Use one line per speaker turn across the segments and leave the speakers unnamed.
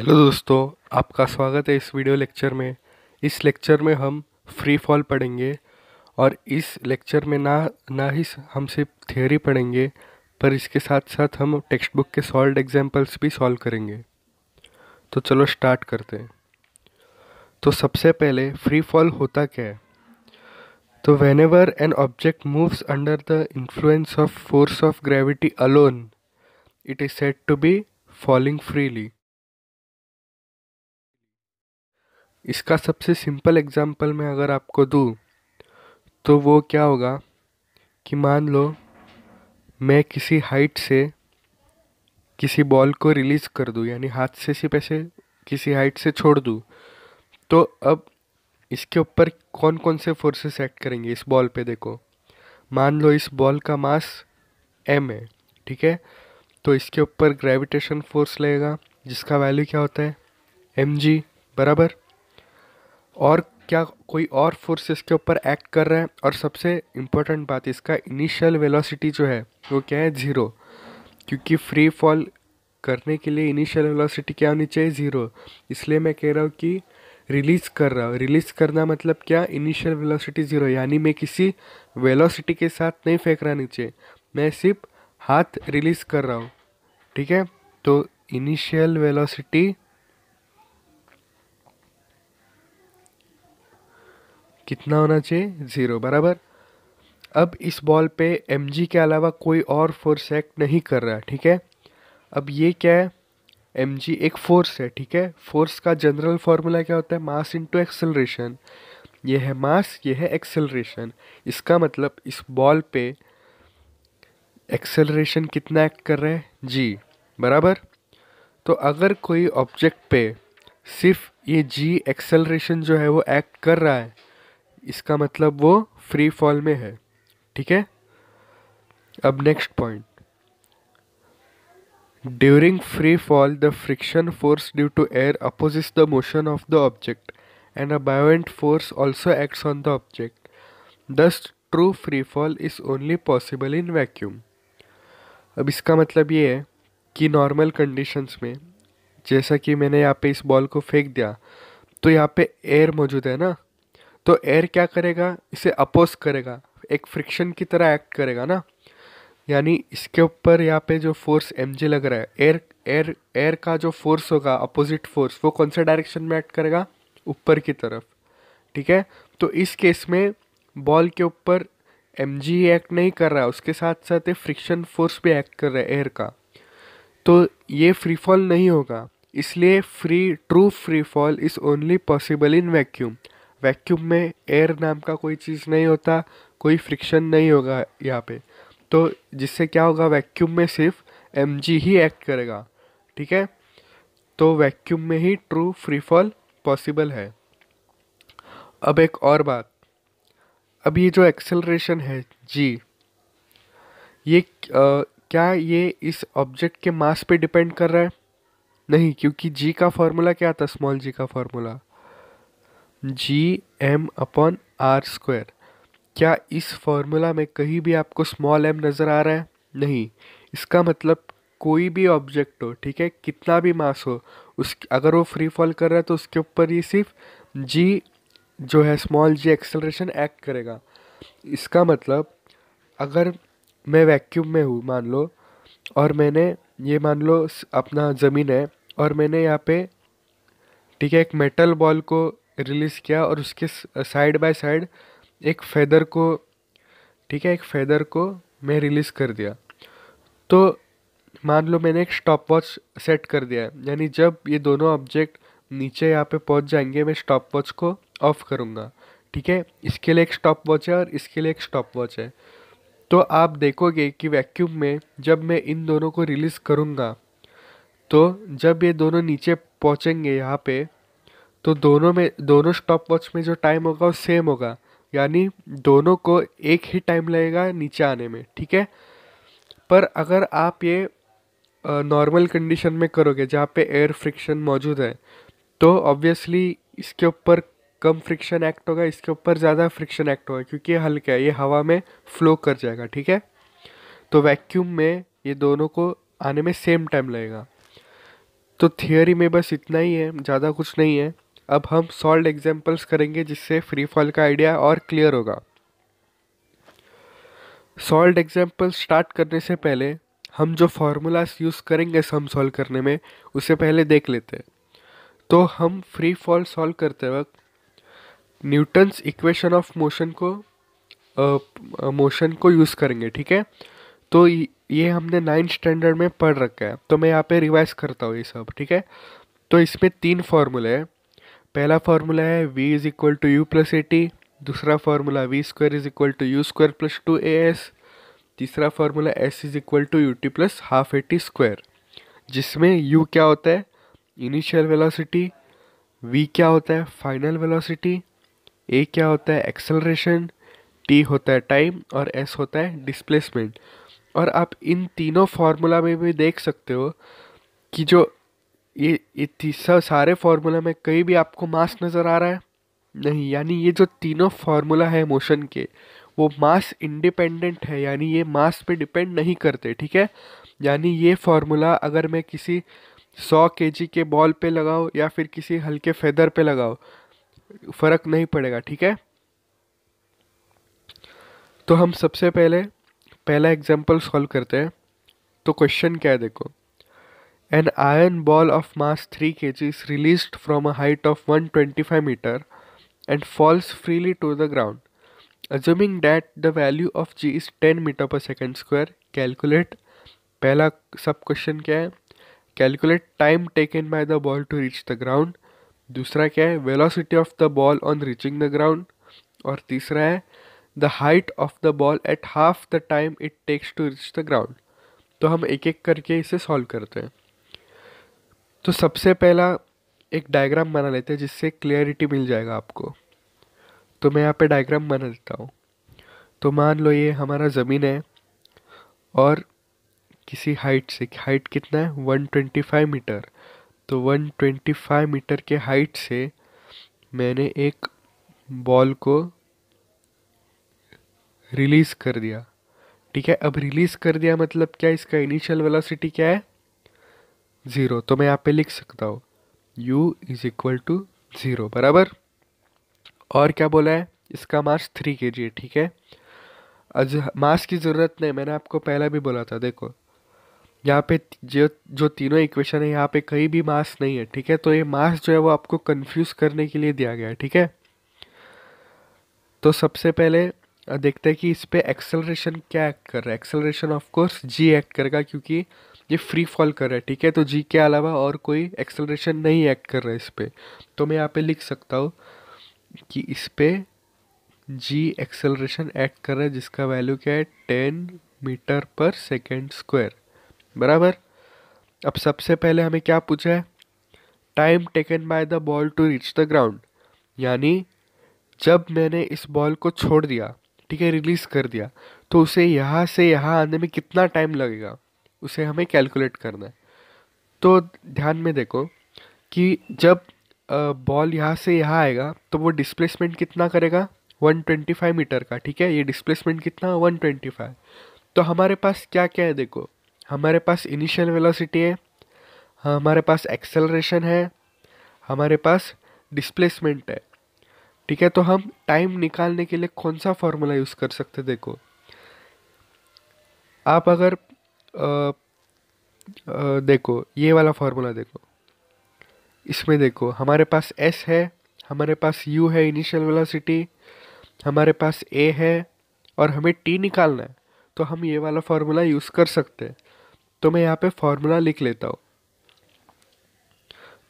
Hello दोस्तों, आपका स्वागत है इस वीडियो लेक्चर में। इस लेक्चर में हम फ्री फॉल पढ़ेंगे और इस लेक्चर में ना ही हम सिर्फ थियोरी पढ़ेंगे, पर इसके साथ साथ हम टेक्स्ट बुक के सॉल्व्ड एग्जांपल्स भी सॉल्व करेंगे। तो चलो स्टार्ट करते हैं। तो सबसे पहले फ्री फॉल होता क्या है? तो whenever an object moves under the influence of force of gravity alone, it is said to be falling freely. इसका सबसे सिंपल एग्जांपल मैं अगर आपको दूं तो वो क्या होगा कि मान लो मैं किसी हाइट से किसी बॉल को रिलीज कर दूं, यानी हाथ से सिर्फ ऐसे किसी हाइट से छोड़ दूं। तो अब इसके ऊपर कौन कौन से फोर्सेस एक्ट करेंगे इस बॉल पे? देखो, मान लो इस बॉल का मास m है, ठीक है। तो इसके ऊपर ग्रेविटेशन फोर्स लगेगा जिसका वैल्यू क्या होता है? mg बराबर। और क्या कोई और फोर्स इसके ऊपर एक्ट कर रहा है? और सबसे इम्पोर्टेंट बात, इसका इनिशियल वेलोसिटी जो है वो क्या है? ज़ीरो। क्योंकि फ्री फॉल करने के लिए इनिशियल वेलोसिटी क्या होनी चाहिए? ज़ीरो। इसलिए मैं कह रहा हूँ कि रिलीज़ कर रहा हूँ। रिलीज़ करना मतलब क्या? इनिशियल वेलोसिटी ज़ीरो, यानी मैं किसी वेलोसिटी के साथ नहीं फेंक रहा नीचे, मैं सिर्फ हाथ रिलीज़ कर रहा हूँ, ठीक है। तो इनिशियल वेलोसिटी कितना होना चाहिए? ज़ीरो बराबर। अब इस बॉल पे mg के अलावा कोई और फोर्स एक्ट नहीं कर रहा है, ठीक है। अब ये क्या है? mg एक फोर्स है, ठीक है। फोर्स का जनरल फॉर्मूला क्या होता है? Mass into acceleration. ये है मास, ये है एक्सेलरेशन। इसका मतलब इस बॉल पे एक्सेलरेशन कितना एक्ट कर रहा है? g बराबर। तो अगर कोई ऑब्जेक्ट पे सिर्फ ये g एक्सेलरेशन जो है वो एक्ट कर रहा है, इसका मतलब वो फ्री फॉल में है, ठीक है। अब next point, during free fall, the friction force due to air opposes the motion of the object, and a buoyant force also acts on the object. Thus, true free fall is only possible in vacuum. अब इसका मतलब ये है कि normal conditions में, जैसा कि मैंने यहाँ पे इस बॉल को फेंक दिया, तो यहाँ पे एयर मौजूद है ना, तो एयर क्या करेगा? इसे अपोज करेगा, एक फ्रिक्शन की तरह एक्ट करेगा ना। यानी इसके ऊपर यहाँ पे जो फोर्स mg लग रहा है, एयर एयर एयर का जो फोर्स होगा, अपोजिट फोर्स, वो कौन से डायरेक्शन में एक्ट करेगा? ऊपर की तरफ, ठीक है। तो इस केस में बॉल के ऊपर mg एक्ट नहीं कर रहा है, उसके साथ साथ ये फ्रिक्शन फोर्स भी एक्ट कर रहा है एयर का। तो ये फ्री फॉल नहीं होगा। इसलिए true free fall is only possible in vacuum. Vacuum में एयर नाम का कोई चीज़ नहीं होता, कोई फ्रिक्शन नहीं होगा यहाँ पे। तो जिससे क्या होगा? वैक्यूम में सिर्फ mg ही एक्ट करेगा, ठीक है। तो वैक्यूम में ही ट्रू फ्री फॉल पॉसिबल है। अब एक और बात, अब ये जो एक्सेलरेशन है g, ये क्या ये इस ऑब्जेक्ट के मास पे डिपेंड कर रहा है? नहीं, क्योंकि g का फॉर्मूला क्या था? स्मॉल g का फॉर्मूला gm/r²। क्या इस फॉर्मूला में कहीं भी आपको स्मॉल m नज़र आ रहा है? नहीं। इसका मतलब कोई भी ऑब्जेक्ट हो, ठीक है, कितना भी मास हो, उस अगर वो फ्री फॉल कर रहा है तो उसके ऊपर ये सिर्फ g जो है, स्मॉल g एक्सेलरेशन एक्ट करेगा। इसका मतलब अगर मैं वैक्यूम में हूँ मान लो, और मैंने ये मान लो अपना ज़मीन है, और मैंने यहाँ पे, ठीक है, एक मेटल बॉल को रिलीज़ किया और उसके साइड बाय साइड एक फेदर को, ठीक है, एक फेदर को मैं रिलीज़ कर दिया। तो मान लो मैंने एक स्टॉप वॉच सेट कर दिया है, यानी जब ये दोनों ऑब्जेक्ट नीचे यहाँ पे पहुँच जाएंगे, मैं स्टॉप वॉच को ऑफ करूँगा, ठीक है। इसके लिए एक स्टॉप वॉच है और इसके लिए एक स्टॉप वॉच है। तो आप देखोगे कि वैक्यूम में जब मैं इन दोनों को रिलीज़ करूँगा, तो जब ये दोनों नीचे पहुँचेंगे यहाँ पे, तो दोनों स्टॉप वॉच में जो टाइम होगा वो सेम होगा, यानी दोनों को एक ही टाइम लगेगा नीचे आने में, ठीक है। पर अगर आप ये नॉर्मल कंडीशन में करोगे जहाँ पे एयर फ्रिक्शन मौजूद है, तो ऑब्वियसली इसके ऊपर कम फ्रिक्शन एक्ट होगा, इसके ऊपर ज़्यादा फ्रिक्शन एक्ट होगा, क्योंकि ये हल्का है, ये हवा में फ्लो कर जाएगा, ठीक है। तो वैक्यूम में ये दोनों को आने में सेम टाइम लगेगा। तो थियोरी में बस इतना ही है, ज़्यादा कुछ नहीं है। अब हम सॉल्व एग्जांपल्स करेंगे जिससे फ्री फॉल का आइडिया और क्लियर होगा। सॉल्व एग्जांपल स्टार्ट करने से पहले हम जो फार्मूलाज यूज़ करेंगे सम सॉल्व करने में, उसे पहले देख लेते हैं। तो हम फ्री फॉल सॉल्व करते वक्त न्यूटन्स इक्वेशन ऑफ मोशन को यूज़ करेंगे, ठीक है। तो ये हमने 9th स्टैंडर्ड में पढ़ रखा है, तो मैं यहाँ पे रिवाइज करता हूँ ये सब, ठीक है। तो इसमें 3 फार्मूले हैं। पहला फार्मूला है v is equal to u plus a t, दूसरा formula v square is equal to u square plus 2as, तीसरा formula s is equal to u t plus half a t square, जिसमें u क्या होता है, initial velocity, v क्या होता है, final velocity, a क्या होता है, एक्सेलरेशन, t होता है टाइम और s होता है डिस्प्लेसमेंट। और आप इन तीनों फार्मूला में भी देख सकते हो कि जो ये तीसरा सारे फार्मूला में कहीं भी आपको मास नज़र आ रहा है नहीं, यानी ये जो तीनों फार्मूला है मोशन के वो मास इंडिपेंडेंट है, यानी ये मास पे डिपेंड नहीं करते, ठीक है। यानी ये फार्मूला अगर मैं किसी 100 kg के बॉल पे लगाओ या फिर किसी हल्के फेदर पे लगाओ, फर्क नहीं पड़ेगा, ठीक है। तो हम सबसे पहले पहला एग्जांपल सॉल्व करते हैं। तो क्वेश्चन क्या है देखो, an iron ball of mass 3 kg is released from a height of 125 meter and falls freely to the ground. Assuming that the value of g is 10 meter per second square, calculate। पहला सब question क्या है, calculate time taken by the ball to reach the ground. दूसरा क्या है, velocity of the ball on reaching the ground. और तीसरा है the height of the ball at half the time it takes to reach the ground. तो हम एक एक करके इसे सॉल्व करते हैं। तो सबसे पहला एक डायग्राम बना लेते हैं जिससे क्लियरिटी मिल जाएगा आपको। तो मैं यहाँ पे डायग्राम बना देता हूँ। तो मान लो ये हमारा ज़मीन है और किसी हाइट से, हाइट कितना है 125 मीटर। तो 125 मीटर के हाइट से मैंने एक बॉल को रिलीज़ कर दिया, ठीक है। अब रिलीज़ कर दिया मतलब क्या, इसका इनिशियल वेलोसिटी क्या है, 0। तो मैं यहाँ पे लिख सकता हूँ u इज इक्वल टू 0 बराबर। और क्या बोला है, इसका मास 3 kg है, ठीक है। आज मास की ज़रूरत नहीं, मैंने आपको पहला भी बोला था। देखो यहाँ पे जो जो तीनों इक्वेशन है यहाँ पे कहीं भी मास नहीं है, ठीक है। तो ये मास जो है वो आपको कंफ्यूज करने के लिए दिया गया है, ठीक है। तो सबसे पहले देखते हैं कि इस पे एक्सेलरेशन क्या एक्ट कर रहा है। Acceleration of course g act करेगा क्योंकि ये फ्री फॉल कर रहा है, ठीक है। तो जी के अलावा और कोई एक्सेलरेशन नहीं एक्ट कर रहा है इस पे। तो मैं यहाँ पे लिख सकता हूँ कि इस पे जी एक्सेलरेशन एक्ट कर रहा है जिसका वैल्यू क्या है 10 मीटर पर सेकेंड स्क्वायर बराबर। अब सबसे पहले हमें क्या पूछा है, time taken by the ball to reach the ground, यानी जब मैंने इस बॉल को छोड़ दिया, ठीक है, रिलीज कर दिया, तो उसे यहाँ से यहाँ आने में कितना टाइम लगेगा उसे हमें कैलकुलेट करना है। तो ध्यान में देखो कि जब बॉल यहाँ से यहाँ आएगा तो वो डिस्प्लेसमेंट कितना करेगा 125 मीटर का, ठीक है। ये डिस्प्लेसमेंट कितना 125। तो हमारे पास क्या क्या है देखो, हमारे पास इनिशियल वेलोसिटी है, हमारे पास एक्सेलरेशन है, हमारे पास डिस्प्लेसमेंट है, ठीक है। तो हम टाइम निकालने के लिए कौन सा फॉर्मूला यूज़ कर सकते देखो, आप अगर देखो ये वाला फॉर्मूला देखो, इसमें देखो हमारे पास s है, हमारे पास u है इनिशियल वेलोसिटी, हमारे पास a है और हमें t निकालना है। तो हम ये वाला फार्मूला यूज़ कर सकते हैं। तो मैं यहाँ पे फार्मूला लिख लेता हूँ।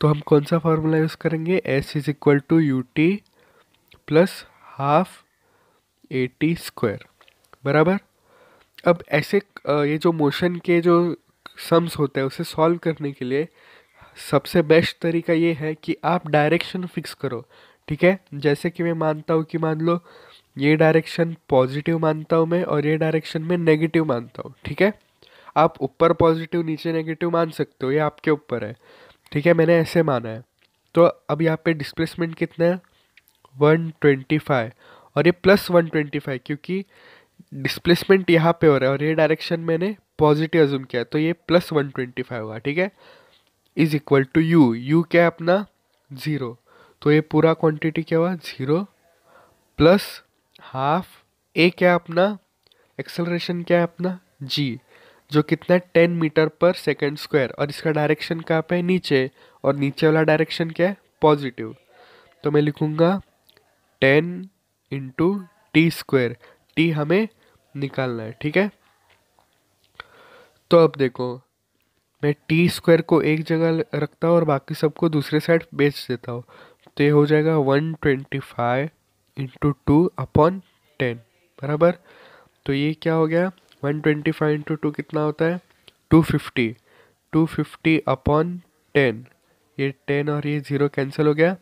तो हम कौन सा फार्मूला यूज़ करेंगे, s is equal to u t plus half a t square बराबर। अब ऐसे ये जो मोशन के जो सम्स होते हैं उसे सॉल्व करने के लिए सबसे बेस्ट तरीका ये है कि आप डायरेक्शन फिक्स करो, ठीक है। जैसे कि मैं मानता हूँ कि मान लो ये डायरेक्शन पॉजिटिव मानता हूँ मैं और ये डायरेक्शन में नेगेटिव मानता हूँ, ठीक है। आप ऊपर पॉजिटिव नीचे नेगेटिव मान सकते हो, ये आपके ऊपर है, ठीक है। मैंने ऐसे माना है। तो अब यहाँ पे डिस्प्लेसमेंट कितना है 125 और ये प्लस 125 क्योंकि डिस्प्लेसमेंट यहाँ पे हो रहा है और ये डायरेक्शन मैंने पॉजिटिव अज्यूम किया, तो ये प्लस 125 होगा, ठीक है। Is equal to u, u क्या है अपना 0, तो ये पूरा क्वांटिटी क्या हुआ 0 प्लस हाफ, ए क्या है अपना एक्सेलरेशन क्या है अपना जी, जो कितना है 10 मीटर पर सेकेंड स्क्वायर, और इसका डायरेक्शन कहाँ पे है नीचे, और नीचे वाला डायरेक्शन क्या है पॉजिटिव। तो मैं लिखूंगा 10 × t², टी हमें निकालना है, ठीक है। तो अब देखो, मैं t² को एक जगह रखता हूँ और बाकी सबको दूसरे साइड बेच देता हूँ, तो ये हो जाएगा 125 × 2/10 बराबर। तो ये क्या हो गया, 125 × 2 कितना होता है 250, 250/10, ये 10 और ये 0 कैंसिल हो गया,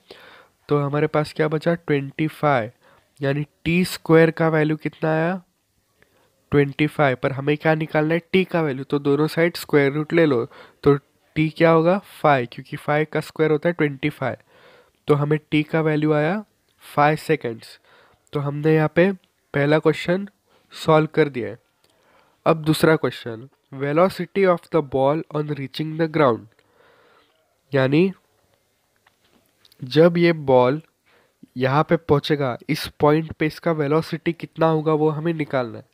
तो हमारे पास क्या बचा 25, यानी t² का वैल्यू कितना आया 25, पर हमें क्या निकालना है t का वैल्यू, तो दोनों साइड स्क्वायर रूट ले लो, तो t क्या होगा 5, क्योंकि 5 का स्क्वायर होता है 25, तो हमें t का वैल्यू आया 5 सेकेंड्स। तो हमने यहाँ पे पहला क्वेश्चन सॉल्व कर दिया है। अब दूसरा question, velocity of the ball on reaching the ground, यानी जब ये बॉल यहाँ पे पहुंचेगा इस पॉइंट पे इसका वेलोसिटी कितना होगा वो हमें निकालना है।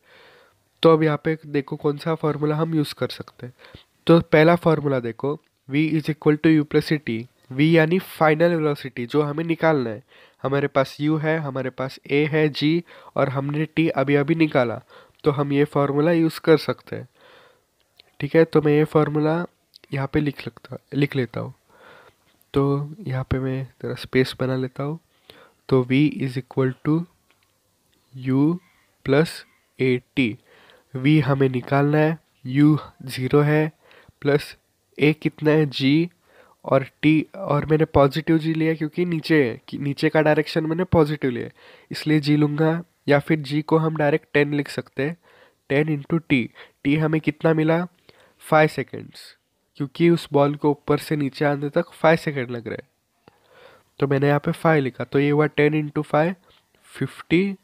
तो अब यहाँ पे देखो कौन सा फॉर्मूला हम यूज़ कर सकते हैं। तो पहला फॉर्मूला देखो, v is equal to u plus t, v यानी फाइनल वेलोसिटी जो हमें निकालना है। हमारे पास u है, हमारे पास a है, g, और हमने t अभी अभी निकाला, तो हम ये फार्मूला यूज़ कर सकते हैं, ठीक है। तो मैं ये फार्मूला यहाँ पे लिख लेता हूँ। तो यहाँ पे मैं थोड़ा स्पेस बना लेता हूँ। तो v is equal to u plus a t, v हमें निकालना है, u 0 है, प्लस a कितना है g, और t, और मैंने पॉजिटिव g लिया क्योंकि नीचे है, कि नीचे का डायरेक्शन मैंने पॉजिटिव लिया है, इसलिए g लूँगा, या फिर g को हम डायरेक्ट 10 लिख सकते हैं, 10 × t हमें कितना मिला 5 सेकेंड्स, क्योंकि उस बॉल को ऊपर से नीचे आने तक 5 सेकेंड लग रहे हैं, तो मैंने यहाँ पे 5 लिखा, तो ये हुआ 10 × 5, 50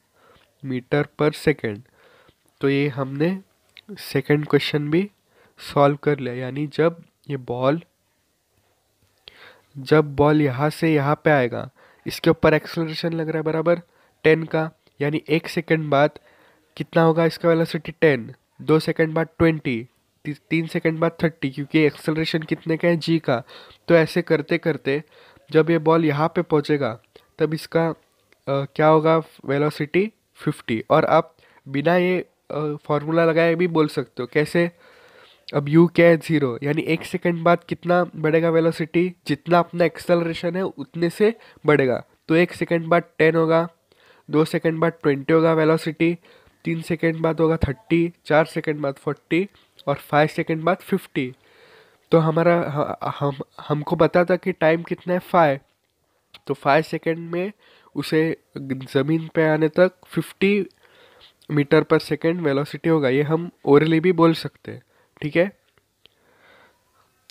मीटर पर सेकेंड। तो ये हमने सेकंड क्वेश्चन भी सॉल्व कर लिया, यानी जब बॉल यहाँ से यहाँ पे आएगा, इसके ऊपर एक्सेलरेशन लग रहा है बराबर 10 का, यानी 1 सेकंड बाद कितना होगा इसका वेलोसिटी 10, 2 सेकंड बाद 20, 3 सेकंड बाद 30, क्योंकि एक्सेलरेशन कितने का है जी का। तो ऐसे करते करते जब ये बॉल यहाँ पे पहुँचेगा तब इसका क्या होगा वेलोसिटी 50, और आप बिना ये फॉर्मूला लगाए भी बोल सकते हो कैसे। अब u क्या है 0, यानी 1 सेकंड बाद कितना बढ़ेगा वेलोसिटी, जितना अपना एक्सेलरेशन है उतने से बढ़ेगा, तो 1 सेकंड बाद 10 होगा, 2 सेकंड बाद 20 होगा वेलोसिटी, 3 सेकंड बाद होगा 30, 4 सेकंड बाद 40, और 5 सेकंड बाद 50। तो हमारा हमको पता था कि टाइम कितना है 5, तो 5 सेकंड में उसे ज़मीन पे आने तक 50 मीटर पर सेकेंड वेलोसिटी होगा, ये हम ओरली भी बोल सकते हैं, ठीक है।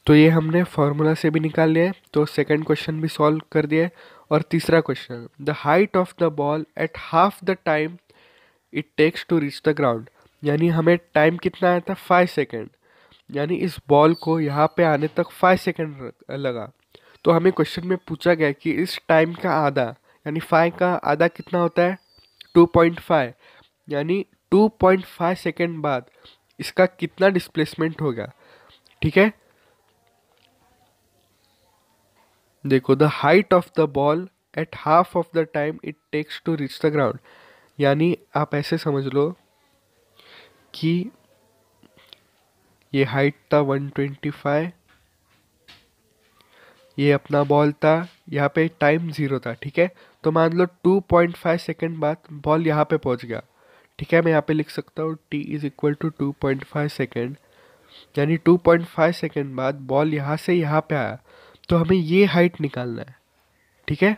तो ये हमने फार्मूला से भी निकाल लिया है, तो सेकंड क्वेश्चन भी सॉल्व कर दिया है। और तीसरा question, the height of the ball at half the time it takes to reach the ground, यानी हमें टाइम कितना आया था 5 सेकेंड, यानी इस बॉल को यहाँ पे आने तक 5 सेकेंड लगा। तो हमें क्वेश्चन में पूछा गया कि इस टाइम का आधा, यानी 5 का आधा कितना होता है 2.5, यानी 2.5 सेकेंड बाद इसका कितना डिस्प्लेसमेंट होगा, ठीक है। देखो, the height of the ball at half of the time it takes to reach the ground, यानी आप ऐसे समझ लो कि ये हाइट था 125, ये अपना बॉल था, यहाँ पे टाइम 0 था, ठीक है। तो मान लो 2.5 सेकेंड बाद बॉल यहाँ पे पहुँच गया, ठीक है। मैं यहाँ पे लिख सकता हूँ t is equal to 2.5 second, यानी 2.5 सेकेंड बाद बॉल यहाँ से यहाँ पे आया, तो हमें ये हाइट निकालना है, ठीक है।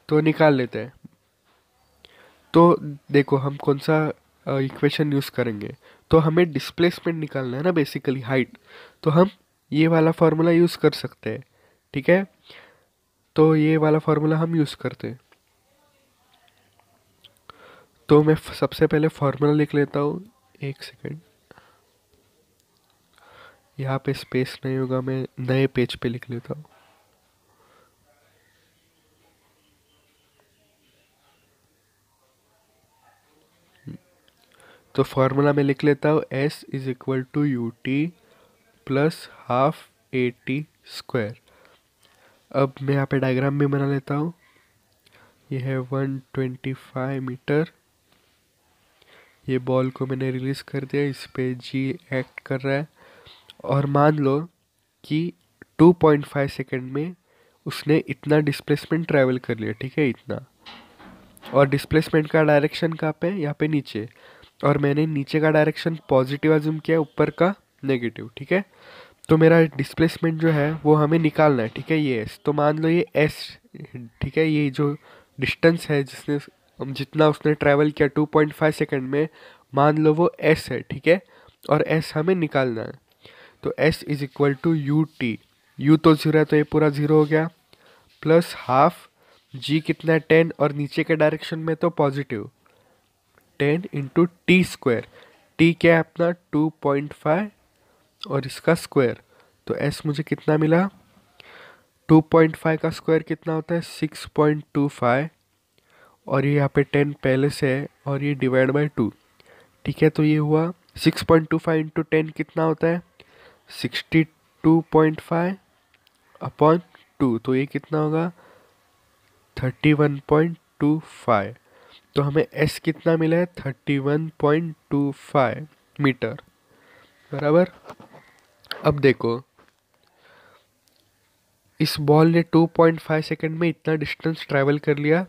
तो निकाल लेते हैं। तो देखो हम कौन सा इक्वेशन यूज़ करेंगे, तो हमें डिस्प्लेसमेंट निकालना है ना बेसिकली हाइट, तो हम ये वाला फार्मूला यूज़ कर सकते हैं, ठीक है। तो ये वाला फार्मूला हम यूज़ करते हैं। तो मैं सबसे पहले फार्मूला लिख लेता हूँ, एक सेकेंड, यहाँ पे स्पेस नहीं होगा, मैं नए पेज पे लिख लेता हूँ। तो फॉर्मूला में लिख लेता हूँ, S is equal to u t plus half a t square. अब मैं यहाँ पे डायग्राम भी बना लेता हूँ। ये है 125 मीटर। ये बॉल को मैंने रिलीज कर दिया, इस पे जी एक्ट कर रहा है। और मान लो कि 2.5 सेकेंड में उसने इतना डिस्प्लेसमेंट ट्रैवल कर लिया, ठीक है, इतना। और डिस्प्लेसमेंट का डायरेक्शन कहाँ पे, यहाँ पे नीचे। और मैंने नीचे का डायरेक्शन पॉजिटिव अज्यूम किया, ऊपर का नेगेटिव, ठीक है। तो मेरा डिस्प्लेसमेंट जो है वो हमें निकालना है, ठीक है, ये एस। तो मान लो ये एस, ठीक है, ये जो डिस्टेंस है जिसने जितना उसने ट्रैवल किया 2.5 सेकेंड में, मान लो वो एस है, ठीक है। और एस हमें निकालना है। तो s is equal to u t. U तो जीरो है तो ये पूरा जीरो हो गया, प्लस हाफ जी कितना है 10, और नीचे के डायरेक्शन में तो positive 10 into t square. T क्या है अपना 2.5 और इसका स्क्वायर। तो एस मुझे कितना मिला, 2.5 का स्क्वायर कितना होता है 6.25, और ये यहाँ पे 10 पहले से है और ये डिवाइड बाय 2, ठीक है। तो ये हुआ 6.25 इंटू 10 कितना होता है 62.5 अपॉन 2, तो ये कितना होगा 31.25। तो हमें एस कितना मिला है 31.25 मीटर, बराबर। अब देखो, इस बॉल ने 2.5 सेकंड में इतना डिस्टेंस ट्रैवल कर लिया,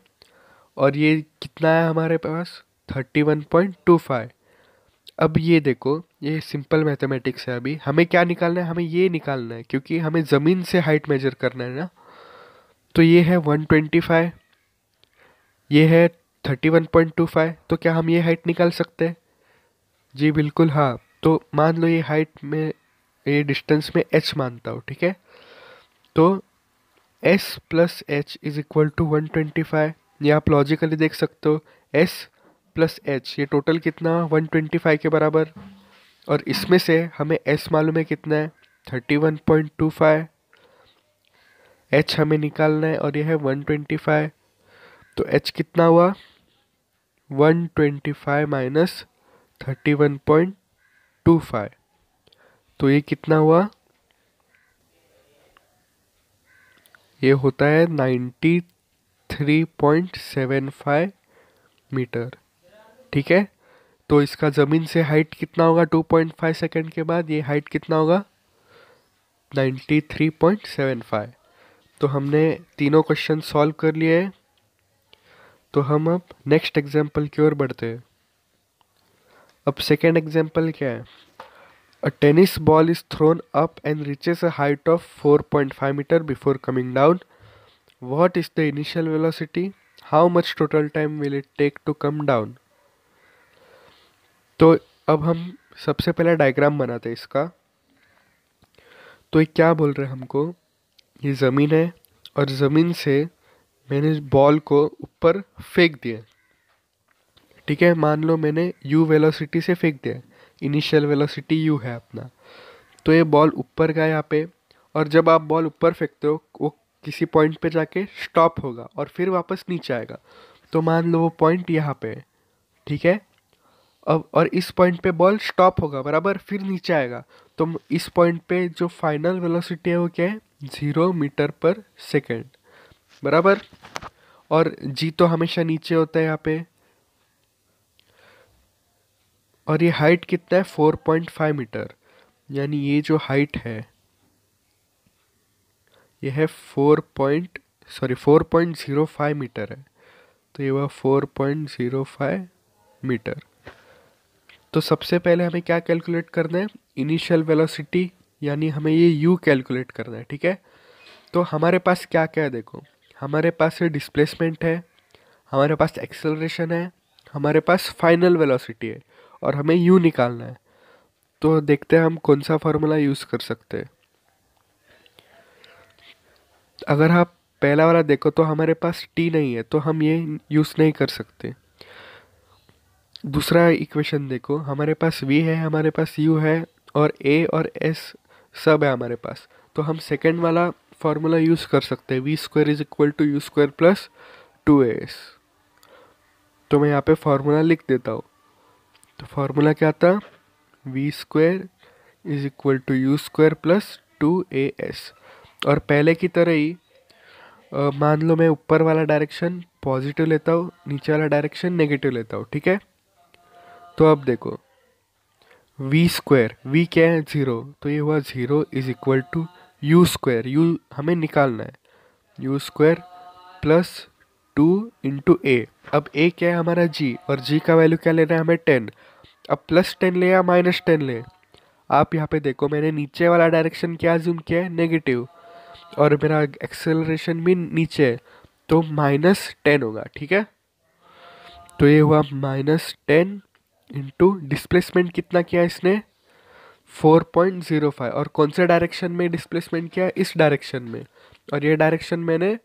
और ये कितना है हमारे पास 31.25। अब ये देखो, ये सिंपल मैथमेटिक्स है। अभी हमें क्या निकालना है, हमें ये निकालना है, क्योंकि हमें ज़मीन से हाइट मेजर करना है ना। तो ये है 125, ये है 31.25, तो क्या हम ये हाइट निकाल सकते हैं? जी बिल्कुल हाँ। तो मान लो ये हाइट में, ये डिस्टेंस में h मानता हूँ, ठीक है। तो s plus h is equal to 125। ये आप लॉजिकली देख सकते हो, s प्लस एच ये टोटल कितना 125 के बराबर। और इसमें से हमें s मालूम है कितना है 31.25, h हमें निकालना है और यह है 125। तो h कितना हुआ 125 माइनस 31.25, तो ये कितना हुआ, ये होता है 93.75 मीटर, ठीक है। तो इसका ज़मीन से हाइट कितना होगा 2.5 सेकंड के बाद, ये हाइट कितना होगा 93.75। तो हमने तीनों क्वेश्चन सॉल्व कर लिए हैं। तो हम अब नेक्स्ट एग्जाम्पल की ओर बढ़ते हैं। अब सेकेंड एग्जाम्पल क्या है, a tennis ball is thrown up and reaches a height of 4.5 metre before coming down. What is the initial velocity, how much total time will it take to come down. तो अब हम सबसे पहले diagram बनाते हैं इसका। तो ये क्या बोल रहे हैं हमको, ये ज़मीन है और ज़मीन से मैंने बॉल को ऊपर फेंक दिया, ठीक है। मान लो मैंने u वेलोसिटी से फेंक दिया, इनिशियल वेलोसिटी u है अपना। तो ये बॉल ऊपर गया यहाँ पे, और जब आप बॉल ऊपर फेंकते हो वो किसी पॉइंट पे जाके स्टॉप होगा और फिर वापस नीचे आएगा। तो मान लो वो पॉइंट यहाँ पे है, ठीक है। अब और इस पॉइंट पे बॉल स्टॉप होगा, बराबर, फिर नीचे आएगा। तो इस पॉइंट पे जो फाइनल वेलोसिटी है वो क्या है 0 मीटर पर सेकेंड, बराबर। और जी तो हमेशा नीचे होता है यहाँ पे। और ये हाइट कितना है 4.5 मीटर, यानी ये जो हाइट है ये है 4.05 मीटर है। तो ये हुआ 4.05 मीटर। तो सबसे पहले हमें क्या कैलकुलेट करना है, इनिशियल वेलोसिटी, यानी हमें ये u कैलकुलेट करना है, ठीक है। तो हमारे पास क्या क्या है देखो, हमारे पास ये डिस्प्लेसमेंट है, हमारे पास एक्सेलरेशन है, हमारे पास फाइनल वेलोसिटी है, और हमें u निकालना है। तो देखते हैं हम कौन सा फार्मूला यूज़ कर सकते हैं। अगर आप पहला वाला देखो तो हमारे पास t नहीं है, तो हम ये यूज़ नहीं कर सकते। दूसरा इक्वेशन देखो, हमारे पास v है, हमारे पास u है, और a और s सब है हमारे पास, तो हम सेकेंड वाला फॉर्मूला यूज़ कर सकते हैं, v square is equal to u square plus 2as। तो मैं यहाँ पे फॉर्मूला लिख देता हूँ। तो फॉर्मूला क्या था, v square is equal to u square plus 2as। और पहले की तरह ही मान लो मैं ऊपर वाला डायरेक्शन पॉजिटिव लेता हूँ, नीचे वाला डायरेक्शन नेगेटिव लेता हूँ, ठीक है। तो अब देखो, वी स्क्वायर, वी क्या है, ज़ीरो, तो ये हुआ zero is equal to u square, u हमें निकालना है, यू स्क्वायर प्लस 2 × a। अब a क्या है हमारा g, और g का वैल्यू क्या लेना है हमें 10। अब +10 ले या -10 ले, आप यहाँ पे देखो मैंने नीचे वाला डायरेक्शन क्या जूम किया है, नेगेटिव, और मेरा एक्सेलरेशन भी नीचे है, तो -10 होगा, ठीक है। तो ये हुआ -10 इंटू डिस्प्लेसमेंट कितना किया इसने, 4.05, और कौन से डायरेक्शन में डिस्प्लेसमेंट किया है, इस डायरेक्शन में, और ये डायरेक्शन मैंने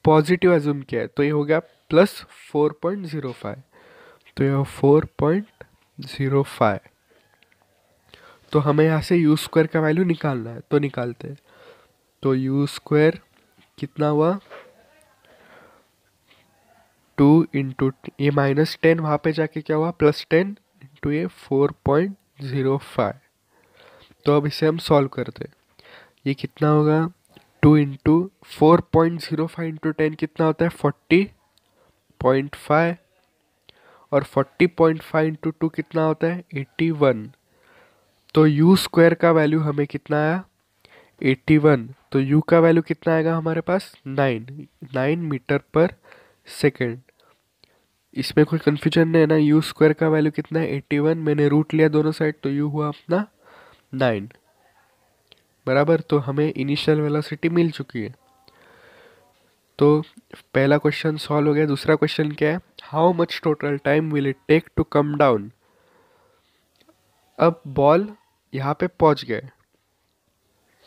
पॉजिटिव एज्यूम किया है, तो ये हो गया +4.05। तो ये 4.05। तो हमें यहाँ से यू स्क्वायर का वैल्यू निकालना है, तो निकालते हैं। तो यू स्क्वायर कितना हुआ, 2 × ये -10, वहाँ पे जाके क्या हुआ, +10 इंटू ये 4.05। तो अब इसे हम सॉल्व करते हैं। ये कितना होगा, 2 × 4.05 × 10 कितना होता है, 40.5, और 40.5 × 2 कितना होता है, 81। तो यू स्क्वायर का वैल्यू हमें कितना आया, 81। तो यू का वैल्यू कितना आएगा हमारे पास, 9 मीटर पर सेकेंड। इसमें कोई कन्फ्यूजन नहीं है ना, यू स्क्वायर का वैल्यू कितना है, 81, मैंने रूट लिया दोनों साइड, तो यू हुआ अपना 9 बराबर। तो हमें इनिशियल वेलोसिटी मिल चुकी है। तो पहला क्वेश्चन सॉल्व हो गया। दूसरा क्वेश्चन क्या है, how much total time will it take to come down. अब बॉल यहाँ पे पहुँच गए,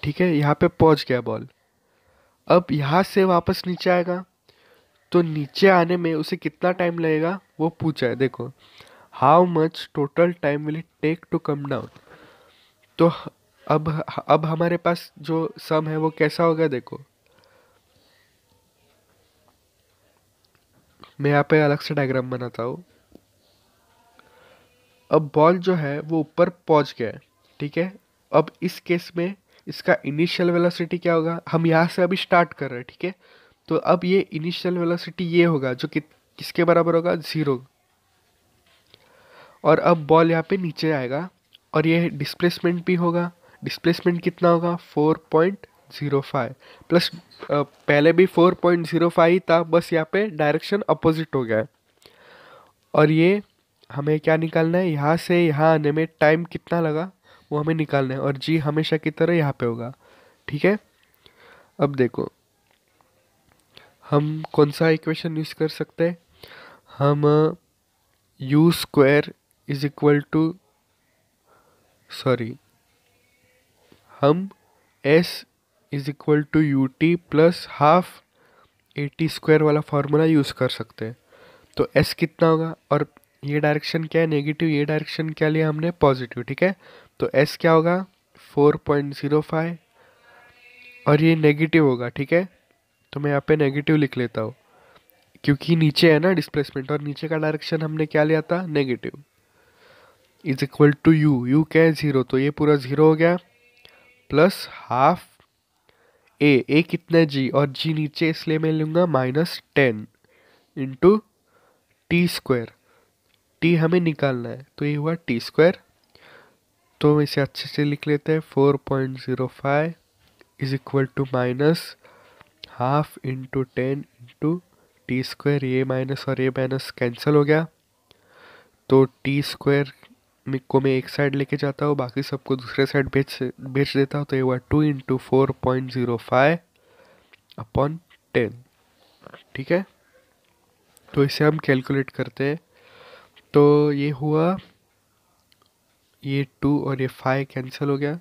ठीक है, यहाँ पे पहुँच गया बॉल। अब यहाँ से वापस नीचे आएगा, तो नीचे आने में उसे कितना टाइम लगेगा वो पूछा है। देखो, how much total time will it take to come down. तो अब हमारे पास जो सम है वो कैसा होगा, देखो मैं यहाँ पे अलग से डायग्राम बनाता हूँ। अब बॉल जो है वो ऊपर पहुँच गया है, ठीक है। अब इस केस में इसका इनिशियल वेलोसिटी क्या होगा, हम यहाँ से अभी स्टार्ट कर रहे हैं, ठीक है। तो अब ये इनिशियल वेलोसिटी ये होगा जो कि किसके बराबर होगा, 0। और अब बॉल यहाँ पे नीचे आएगा, और ये डिस्प्लेसमेंट भी होगा। डिस्प्लेसमेंट कितना होगा, 4.05 प्लस पहले भी 4.05 ही था, बस यहाँ पे डायरेक्शन अपोजिट हो गया है। और ये हमें क्या निकालना है, यहाँ से यहाँ आने में टाइम कितना लगा वो हमें निकालना है, और जी हमेशा की तरह यहाँ पे होगा, ठीक है। अब देखो हम कौन सा इक्वेशन यूज़ कर सकते हैं, हम u square is equal to, sorry, हम s is equal to u t plus half a t square वाला फार्मूला यूज़ कर सकते हैं। तो s कितना होगा, और ये डायरेक्शन क्या है, नेगेटिव, ये डायरेक्शन क्या लिया हमने, पॉजिटिव, ठीक है। तो s क्या होगा, 4.05, और ये नेगेटिव होगा, ठीक है। तो मैं यहाँ पे नेगेटिव लिख लेता हूँ, क्योंकि नीचे है ना डिस्प्लेसमेंट, और नीचे का डायरेक्शन हमने क्या लिया था, negative. Is equal to u क्या है, 0, तो ये पूरा 0 हो गया, प्लस हाफ ए कितना है, जी, और जी नीचे इसलिए मैं लूँगा -10 इंटू टी स्क्वायर। टी हमें निकालना है, तो ये हुआ टी स्क्वायर। तो हम इसे अच्छे से लिख लेते हैं, 4.05 is equal to -half into 10 into t square. ये माइनस और ये माइनस कैंसिल हो गया, तो टी स्क्वायर को मैं एक साइड लेके जाता हूँ, बाकी सबको दूसरे साइड बेच देता हूँ। तो ये हुआ 2 × 4.05 अपॉन 10, ठीक है। तो इसे हम कैलकुलेट करते हैं, तो ये हुआ, ये 2 और ये 5 कैंसिल हो गया,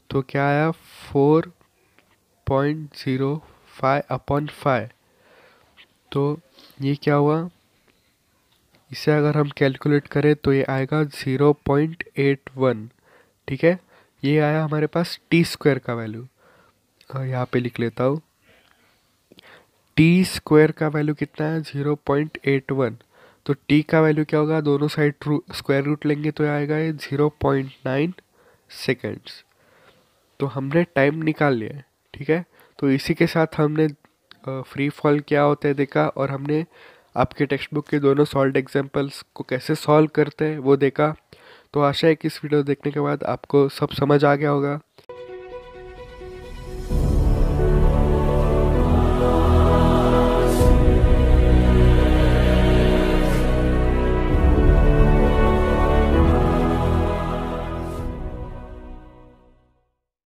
तो क्या आया, 4.05 अपॉन 5। तो ये क्या हुआ, इसे अगर हम कैलकुलेट करें तो ये आएगा 0.81, ठीक है। ये आया हमारे पास टी स्क्वायर का वैल्यू। यहाँ पे लिख लेता हूँ, टी स्क्वायर का वैल्यू कितना है 0.81। तो टी का वैल्यू क्या होगा, दोनों साइड स्क्वायर रूट लेंगे तो आएगा ये 0.9 सेकेंड्स। तो हमने टाइम निकाल लिया है, ठीक है। तो इसी के साथ हमने फ्री फॉल क्या होता है देखा, और हमने आपके टेक्स्ट बुक के दोनों सॉल्व्ड एग्जांपल्स को कैसे सॉल्व करते हैं वो देखा। तो आशा है कि इस वीडियो देखने के बाद आपको सब समझ आ गया होगा।